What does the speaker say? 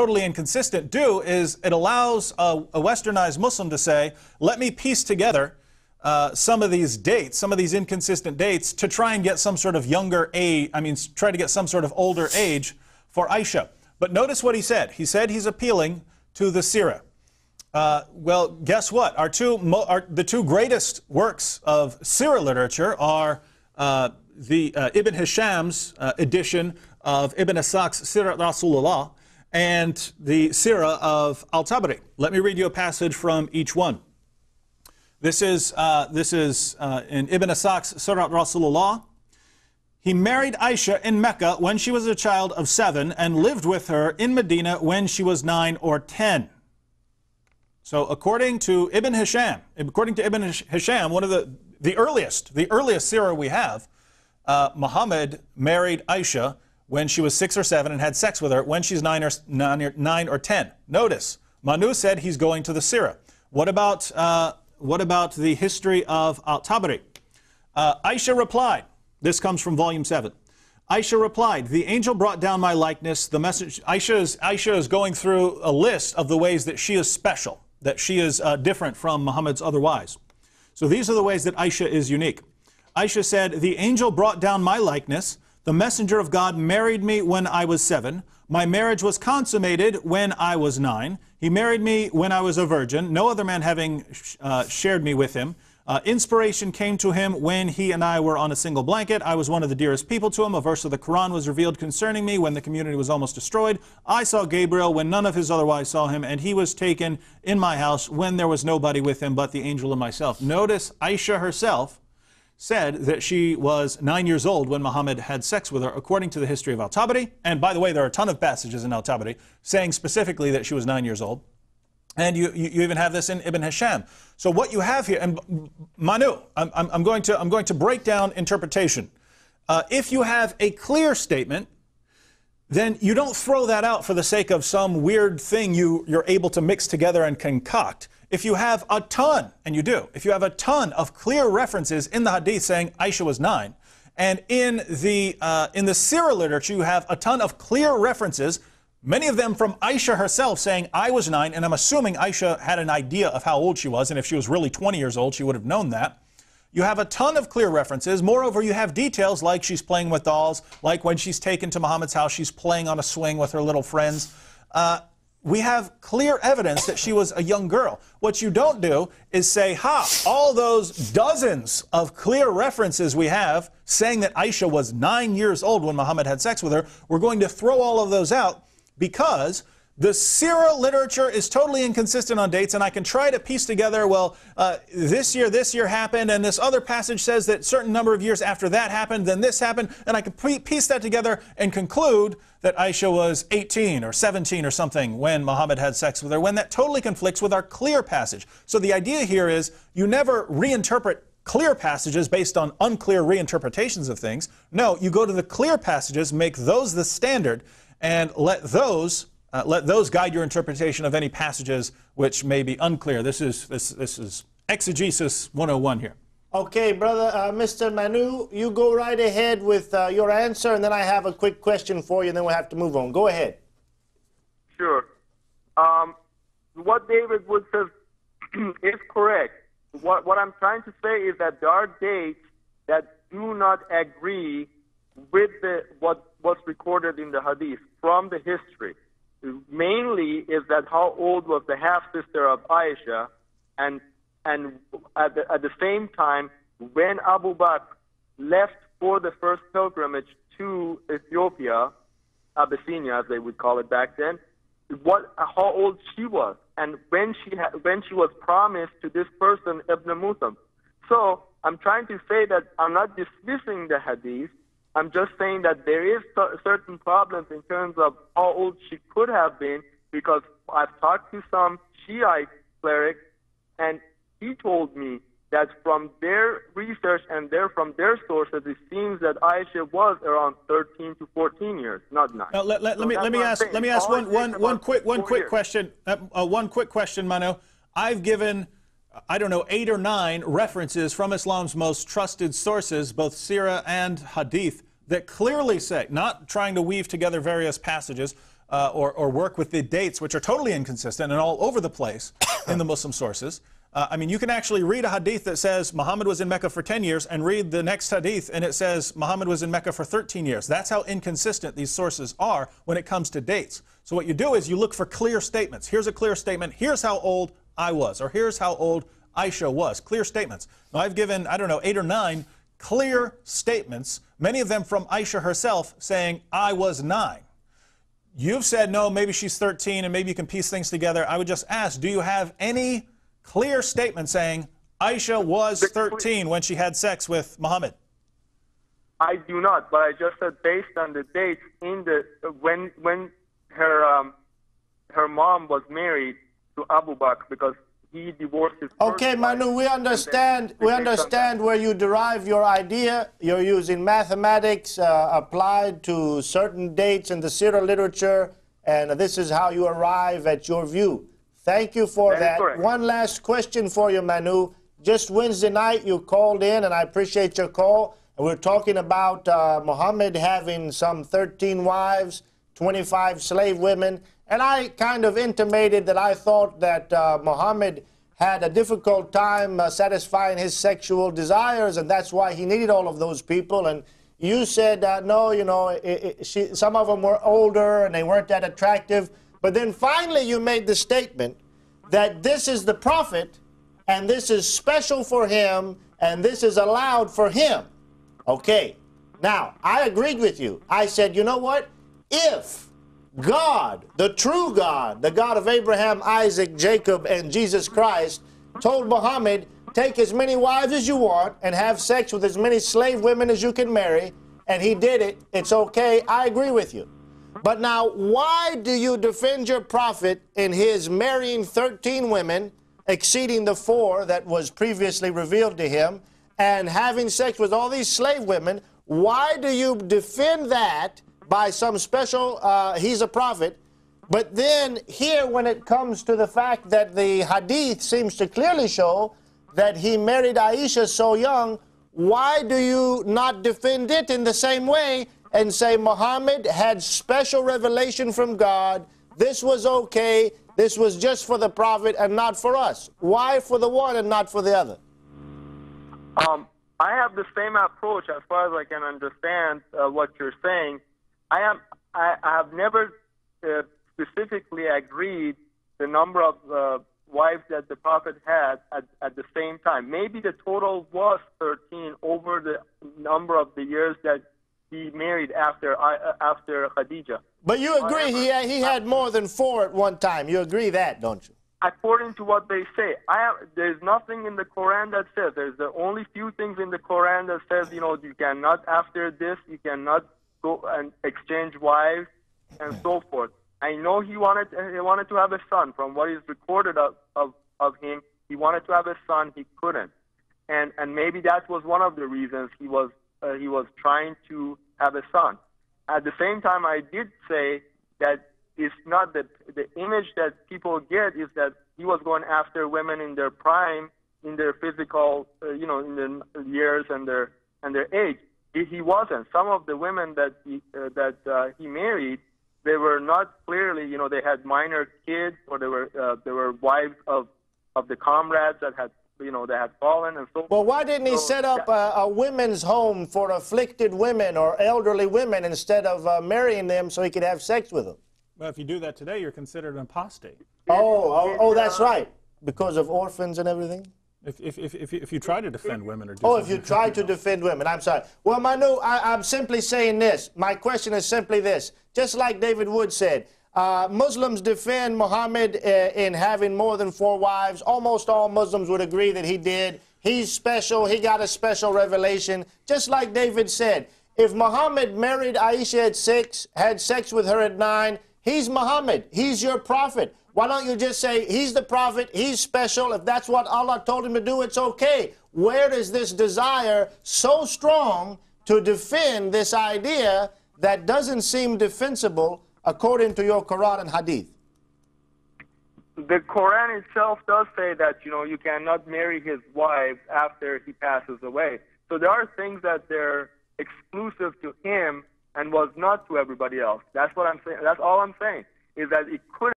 totally inconsistent, do is it allows a westernized Muslim to say, let me piece together some of these dates, some of these inconsistent dates, to try and get some sort of younger age, try to get some sort of older age for Aisha. But notice what he said. He said he's appealing to the Sirah. Well, guess what? The two greatest works of Sirah literature are Ibn Hisham's edition of Ibn Ishaq's Sirat Rasulullah and the Sirah of Al-Tabari. Let me read you a passage from each one. This is in Ibn Ishaq's Sirat Rasulullah. He married Aisha in Mecca when she was a child of 7 and lived with her in Medina when she was 9 or 10. So according to Ibn Hisham, one of the earliest Sirah we have, Muhammad married Aisha when she was 6 or 7 and had sex with her when she's 9 or 10. Notice, Manu said he's going to the Sirah. What about the history of Al-Tabari? Aisha replied, this comes from volume 7. Aisha replied, the angel brought down my likeness. The message, Aisha is going through a list of the ways that she is special, that she is different from Muhammad's other wives. So these are the ways that Aisha is unique. Aisha said, the angel brought down my likeness. The messenger of God married me when I was 7. My marriage was consummated when I was 9. He married me when I was a virgin, no other man having shared me with him. Inspiration came to him when he and I were on a single blanket. I was one of the dearest people to him. A verse of the Quran was revealed concerning me when the community was almost destroyed. I saw Gabriel when none of his other wives saw him, and he was taken in my house when there was nobody with him but the angel and myself. Notice Aisha herself said that she was 9 years old when Muhammad had sex with her, according to the history of Al-Tabari. And by the way, there are a ton of passages in Al-Tabari saying specifically that she was 9 years old. And you even have this in Ibn Hisham. So what you have here, and Manu, I'm going to break down interpretation. If you have a clear statement, then you don't throw that out for the sake of some weird thing you're able to mix together and concoct. If you have a ton, and you do, if you have a ton of clear references in the Hadith saying Aisha was 9, and in the Sirah literature you have a ton of clear references, many of them from Aisha herself saying, I was 9, and I'm assuming Aisha had an idea of how old she was, and if she was really 20 years old, she would have known that. You have a ton of clear references. Moreover, you have details like she's playing with dolls, like when she's taken to Muhammad's house, she's playing on a swing with her little friends. We have clear evidence that she was a young girl. What you don't do is say, all those dozens of clear references we have saying that Aisha was 9 years old when Muhammad had sex with her, we're going to throw all of those out, because the Sirah literature is totally inconsistent on dates, and I can try to piece together, well, this year happened, and this other passage says that a certain number of years after that happened, then this happened, and I can piece that together and conclude that Aisha was 18 or 17 or something when Muhammad had sex with her, when that totally conflicts with our clear passage. So the idea here is you never reinterpret clear passages based on unclear reinterpretations of things. No, you go to the clear passages, make those the standard, and let those guide your interpretation of any passages which may be unclear. This is exegesis 101 here. Okay, brother, Mr. Manu, you go right ahead with your answer, and then I have a quick question for you, and then we'll have to move on. Go ahead. Sure. What David Wood says is correct. What I'm trying to say is that there are dates that do not agree with what's recorded in the Hadith from the history. Mainly is that how old was the half-sister of Aisha, and at the same time, when Abu Bakr left for the first pilgrimage to Ethiopia, Abyssinia as they would call it back then, how old she was, and when she was promised to this person, Ibn Mutham. So I'm trying to say that I'm not dismissing the Hadith. I'm just saying that there is certain problems in terms of how old she could have been, because I've talked to some Shiite clerics, and he told me that from their research and from their sources, it seems that Aisha was around 13 to 14 years, not 9. Now, let me ask one quick question, Manu. I've given, I don't know, 8 or 9 references from Islam's most trusted sources, both Sirah and Hadith, that clearly say, not trying to weave together various passages, or work with the dates, which are totally inconsistent and all over the place in the Muslim sources. I mean, you can actually read a hadith that says Muhammad was in Mecca for 10 years and read the next hadith and it says Muhammad was in Mecca for 13 years. That's how inconsistent these sources are when it comes to dates. So what you do is you look for clear statements. Here's a clear statement. Here's how old I was, or here's how old Aisha was. Clear statements. Now, I've given, I don't know, 8 or 9 clear statements, many of them from Aisha herself, saying I was 9. You've said, no, maybe she's 13 and maybe you can piece things together. I would just ask, do you have any clear statement saying Aisha was 13 when she had sex with Muhammad? I do not, but I just said based on the dates in the when her mom was married to Abu Bakr, because he divorced his first Okay, wife, Manu, we understand where you derive your idea. You're using mathematics applied to certain dates in the Sirah literature, and this is how you arrive at your view. Thank you for that. One last question for you, Manu. Just Wednesday night you called in, and I appreciate your call. And we're talking about Muhammad having some 13 wives, 25 slave women. And I kind of intimated that I thought that Muhammad had a difficult time satisfying his sexual desires, and that's why he needed all of those people. And you said, no, you know, some of them were older and they weren't that attractive. But then finally you made the statement that this is the prophet, and this is special for him, and this is allowed for him. Okay, now, I agreed with you. I said, you know what? If God, the true God, the God of Abraham, Isaac, Jacob, and Jesus Christ, told Muhammad, take as many wives as you want and have sex with as many slave women as you can marry, and he did it, it's okay, I agree with you. But now, why do you defend your prophet in his marrying 13 women, exceeding the 4 that was previously revealed to him, and having sex with all these slave women? Why do you defend that by some special, he's a prophet, but then here when it comes to the fact that the hadith seems to clearly show that he married Aisha so young, why do you not defend it in the same way and say Muhammad had special revelation from God, this was okay, this was just for the prophet and not for us? Why for the one and not for the other? I have the same approach as far as I can understand what you're saying. I have never specifically agreed the number of wives that the prophet had at the same time. Maybe the total was 13 over the number of the years that he married after Khadijah. But you agree he had more than 4 at one time. You agree that, don't you? According to what they say, there's nothing in the Quran that says. There's the only few things in the Quran that says, you know, you cannot, after this, you cannot go and exchange wives and so forth. I know he wanted to have a son. From what is recorded of him, he wanted to have a son. He couldn't, and maybe that was one of the reasons he was trying to have a son. At the same time, I did say that it's not the image that people get is that he was going after women in their prime, in their physical, in the years and their age. He wasn't. Some of the women that he married, they were not clearly, they had minor kids, or they were wives of the comrades that had, they had fallen and so forth. Well, why didn't he set up a women's home for afflicted women or elderly women instead of marrying them so he could have sex with them? Well, if you do that today, you're considered an apostate. Oh, that's right. Because of orphans and everything? If you try to defend women or do if you try to defend women, I'm sorry. Well, Manu, I'm simply saying this. My question is simply this. Just like David Wood said, Muslims defend Muhammad in having more than 4 wives. Almost all Muslims would agree that he did. He's special. He got a special revelation. Just like David said, if Muhammad married Aisha at 6, had sex with her at 9, he's Muhammad. He's your prophet. Why don't you just say, he's the prophet, he's special. If that's what Allah told him to do, it's okay. Where is this desire so strong to defend this idea that doesn't seem defensible according to your Quran and Hadith? The Quran itself does say that, you cannot marry his wife after he passes away. So there are things that they're exclusive to him and was not to everybody else. That's what I'm saying. That's all I'm saying. is that it couldn't